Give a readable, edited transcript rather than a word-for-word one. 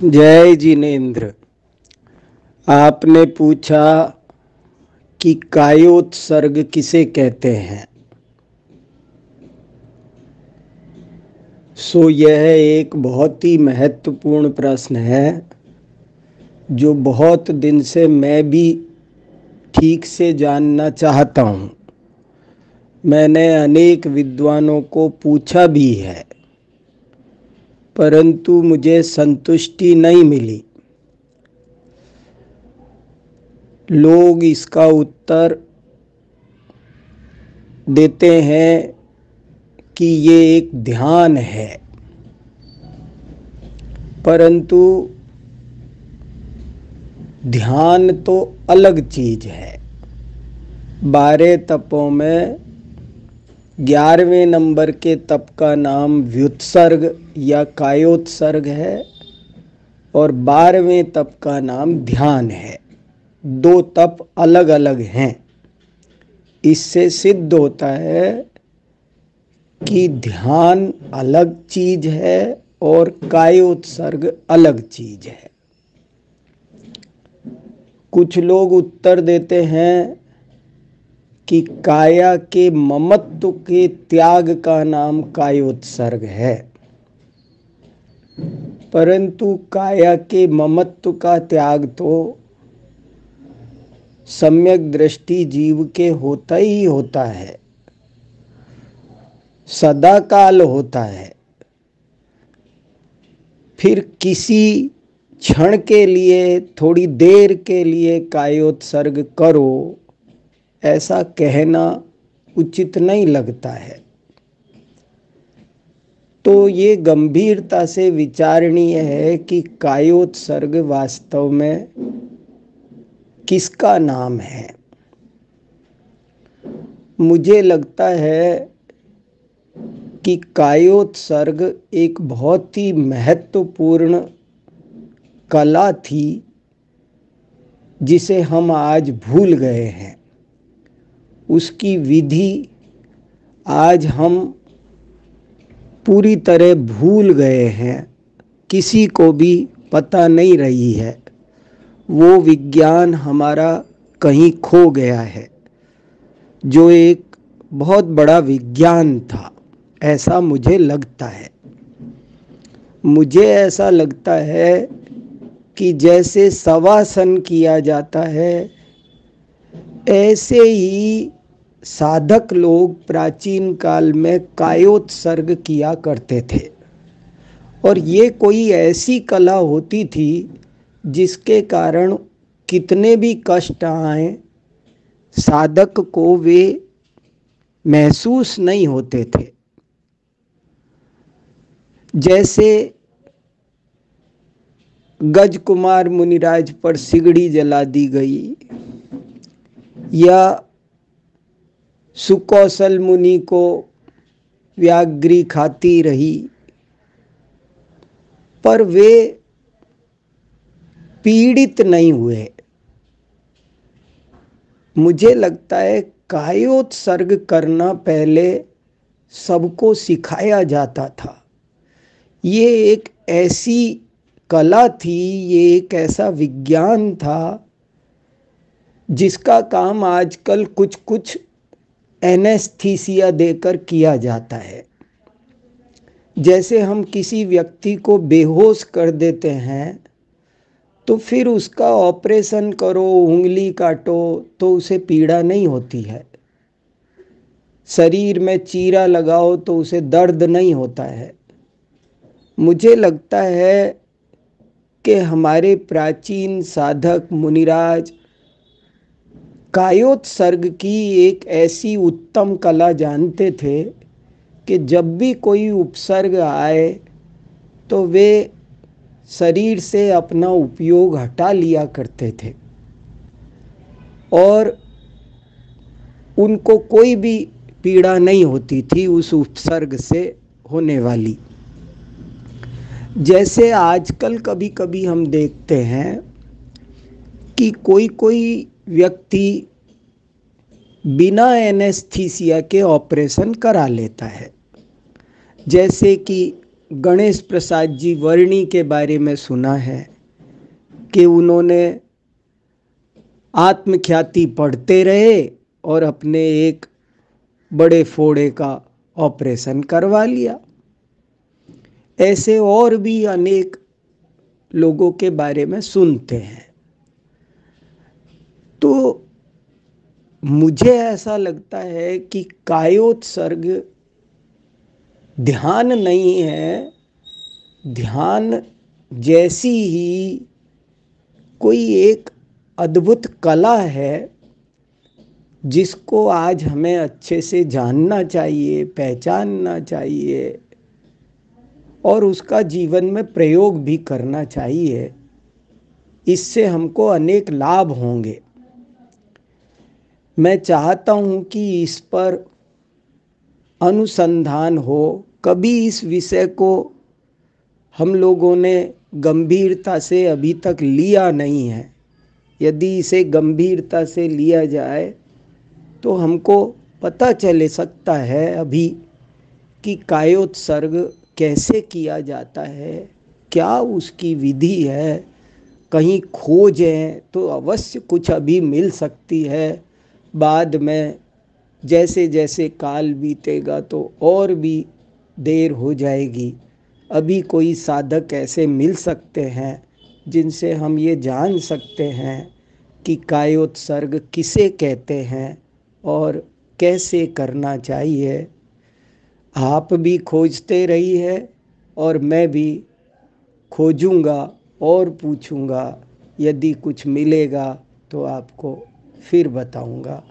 जय जिनेन्द्र। आपने पूछा कि कायोत्सर्ग किसे कहते हैं। यह एक बहुत ही महत्वपूर्ण प्रश्न है जो बहुत दिन से मैं भी ठीक से जानना चाहता हूँ। मैंने अनेक विद्वानों को पूछा भी है, परंतु मुझे संतुष्टि नहीं मिली। लोग इसका उत्तर देते हैं कि ये एक ध्यान है, परंतु ध्यान तो अलग चीज है। 12 तपों में 11वें नंबर के तप का नाम व्युत्सर्ग या कायोत्सर्ग है और 12वें तप का नाम ध्यान है। 2 तप अलग अलग हैं। इससे सिद्ध होता है कि ध्यान अलग चीज है और कायोत्सर्ग अलग चीज है। कुछ लोग उत्तर देते हैं कि काया के ममत्व के त्याग का नाम कायोत्सर्ग है, परंतु काया के ममत्व का त्याग तो सम्यक दृष्टि जीव के होता ही होता है, सदा काल होता है। फिर किसी क्षण के लिए, थोड़ी देर के लिए कायोत्सर्ग करो, ऐसा कहना उचित नहीं लगता है। तो ये गंभीरता से विचारणीय है कि कायोत्सर्ग वास्तव में किसका नाम है। मुझे लगता है कि कायोत्सर्ग एक बहुत ही महत्वपूर्ण कला थी जिसे हम आज भूल गए हैं। उसकी विधि आज हम पूरी तरह भूल गए हैं, किसी को भी पता नहीं रही है। वो विज्ञान हमारा कहीं खो गया है जो एक बहुत बड़ा विज्ञान था, ऐसा मुझे लगता है। मुझे ऐसा लगता है कि जैसे शवासन किया जाता है, ऐसे ही साधक लोग प्राचीन काल में कायोत्सर्ग किया करते थे। और ये कोई ऐसी कला होती थी जिसके कारण कितने भी कष्ट आए, साधक को वे महसूस नहीं होते थे। जैसे गज कुमार मुनिराज पर सिगड़ी जला दी गई, या सुकौशल मुनि को व्याघ्री खाती रही, पर वे पीड़ित नहीं हुए। मुझे लगता है कायोत्सर्ग करना पहले सबको सिखाया जाता था। ये एक ऐसी कला थी, ये एक ऐसा विज्ञान था जिसका काम आजकल कुछ कुछ एनेस्थीसिया देकर किया जाता है। जैसे हम किसी व्यक्ति को बेहोश कर देते हैं तो फिर उसका ऑपरेशन करो, उंगली काटो तो उसे पीड़ा नहीं होती है, शरीर में चीरा लगाओ तो उसे दर्द नहीं होता है। मुझे लगता है कि हमारे प्राचीन साधक मुनिराज कायोत्सर्ग की एक ऐसी उत्तम कला जानते थे कि जब भी कोई उपसर्ग आए तो वे शरीर से अपना उपयोग हटा लिया करते थे और उनको कोई भी पीड़ा नहीं होती थी उस उपसर्ग से होने वाली। जैसे आजकल कभी कभी हम देखते हैं कि कोई कोई व्यक्ति बिना एनेस्थीसिया के ऑपरेशन करा लेता है। जैसे कि गणेश प्रसाद जी वर्णी के बारे में सुना है कि उन्होंने आत्मख्याति पढ़ते रहे और अपने एक बड़े फोड़े का ऑपरेशन करवा लिया। ऐसे और भी अनेक लोगों के बारे में सुनते हैं। तो मुझे ऐसा लगता है कि कायोत्सर्ग ध्यान नहीं है, ध्यान जैसी ही कोई एक अद्भुत कला है जिसको आज हमें अच्छे से जानना चाहिए, पहचानना चाहिए और उसका जीवन में प्रयोग भी करना चाहिए। इससे हमको अनेक लाभ होंगे। मैं चाहता हूँ कि इस पर अनुसंधान हो। कभी इस विषय को हम लोगों ने गंभीरता से अभी तक लिया नहीं है। यदि इसे गंभीरता से लिया जाए तो हमको पता चल सकता है अभी कि कायोत्सर्ग कैसे किया जाता है, क्या उसकी विधि है। कहीं खोज है तो अवश्य कुछ अभी मिल सकती है। बाद में जैसे जैसे काल बीतेगा तो और भी देर हो जाएगी। अभी कोई साधक ऐसे मिल सकते हैं जिनसे हम ये जान सकते हैं कि कायोत्सर्ग किसे कहते हैं और कैसे करना चाहिए। आप भी खोजते रहिए और मैं भी खोजूंगा और पूछूंगा। यदि कुछ मिलेगा तो आपको फिर बताऊंगा।